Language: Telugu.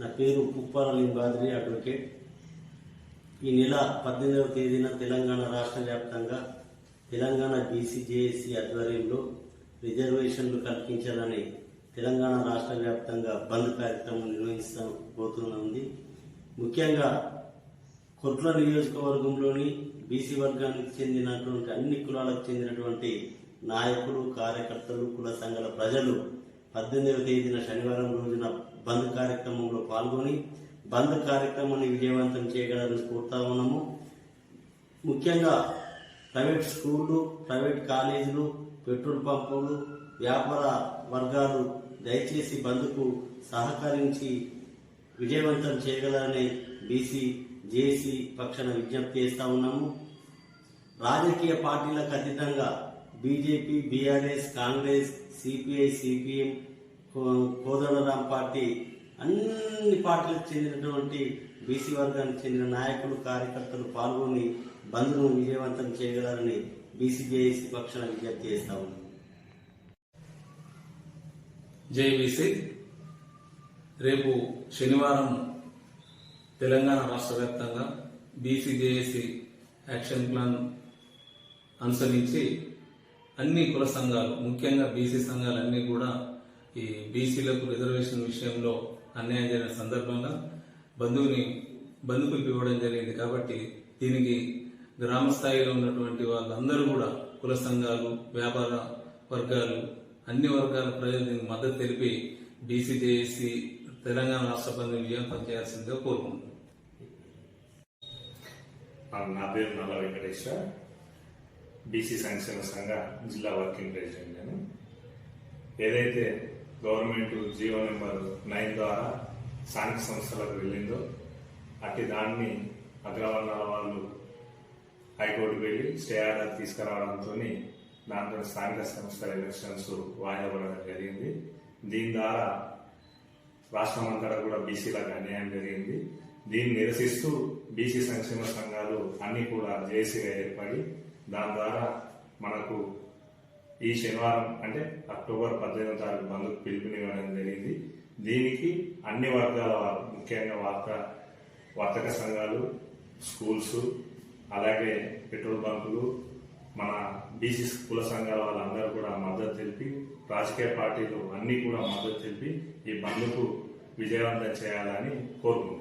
నా పేరు పుప్పాల లింబాద్రి అడ్వకేట్. ఈ నెల 18వ తేదీన తెలంగాణ రాష్ట్ర వ్యాప్తంగా తెలంగాణ బీసీజేఏసీ ఆధ్వర్యంలో రిజర్వేషన్లు కల్పించాలని తెలంగాణ రాష్ట్ర వ్యాప్తంగా బంద్ కార్యక్రమం నిర్వహించబోతున్నది. ముఖ్యంగా కొట్ల నియోజకవర్గంలోని బీసీ వర్గానికి చెందినటువంటి అన్ని కులాలకు చెందినటువంటి నాయకులు, కార్యకర్తలు, కుల సంఘాల ప్రజలు 18వ తేదీన శనివారం రోజున బంద్ కార్యక్రమంలో పాల్గొని బంద్ కార్యక్రమాన్ని విజయవంతం చేయగలని కోరుతా ఉన్నాము. ముఖ్యంగా ప్రైవేట్ స్కూళ్లు, ప్రైవేట్ కాలేజీలు, పెట్రోల్ పంపులు, వ్యాపార వర్గాలు దయచేసి బంద్కు సహకరించి విజయవంతం చేయగలరని బీసీజేఏసీ పక్షాన విజ్ఞప్తి చేస్తా ఉన్నాము. రాజకీయ పార్టీలకు అతీతంగా BJP, BRS, Congress, CPI, CPM, Kodandaram party అన్ని పార్టీలకు చెందినటువంటి బీసీ వర్గానికి చెందిన నాయకులు, కార్యకర్తలు పాల్గొని బంద్ను విజయవంతం చేయగలరని బీసీజేఏసీ పక్షాన విజ్ఞప్తి చేస్తా ఉన్నాం. జేబీసీ రేపు శనివారం తెలంగాణ రాష్ట్ర వ్యాప్తంగా బీసీజేఏసీ యాక్షన్ ప్లాన్ అనుసరించి అన్ని కుల సంఘాలు, ముఖ్యంగా బీసీ సంఘాలన్నీ కూడా ఈ బీసీలకు రిజర్వేషన్ విషయంలో అన్యాయం జరిగిన సందర్భంగా బంధుకు ఇవ్వడం జరిగింది. కాబట్టి దీనికి గ్రామ స్థాయిలో ఉన్నటువంటి వాళ్ళందరూ కూడా కుల సంఘాలు, వ్యాపార వర్గాలు, అన్ని వర్గాల ప్రజలు దీనికి మద్దతు తెలిపి బీసీజేఏసీ తెలంగాణ రాష్ట్ర బంద్ విజయవంతం చేయాల్సిందిగా కోరుకుంటున్నాను. నా పేరు నల్ల వెంకటేశ్వర, బీసీ సంక్షేమ సంఘ జిల్లా వర్కింగ్ ప్రెసిడెంట్. నేను ఏదైతే గవర్నమెంట్ జీవో నెంబర్ 9 ద్వారా స్థానిక సంస్థలకు వెళ్ళిందో అట్టి దాన్ని అగ్రవర్ణాల వాళ్ళు హైకోర్టుకు వెళ్ళి స్టే ఆర్డర్ తీసుకురావడంతో దాంట్లో స్థానిక సంస్థల ఎలక్షన్స్ వాయిదా పడడం జరిగింది. దీని ద్వారా రాష్ట్రం అంతటా కూడా బీసీలకు అన్యాయం జరిగింది. దీన్ని నిరసిస్తూ బీసీ సంక్షేమ సంఘాలు అన్ని కూడా జేఏసీగా ఏర్పడి దాని ద్వారా మనకు ఈ శనివారం అంటే అక్టోబర్ 18వ తారీఖు బంద్కు పిలుపునివ్వడం జరిగింది. దీనికి అన్ని వర్గాల వారు, ముఖ్యంగా వర్తక సంఘాలు, స్కూల్స్, అలాగే పెట్రోల్ బంకులు, మన బీసీ కుల సంఘాల వాళ్ళందరూ కూడా మద్దతు తెలిపి, రాజకీయ పార్టీలు అన్ని కూడా మద్దతు తెలిపి ఈ బంద్కు విజయవంతం చేయాలని కోరుకుంటున్నాను.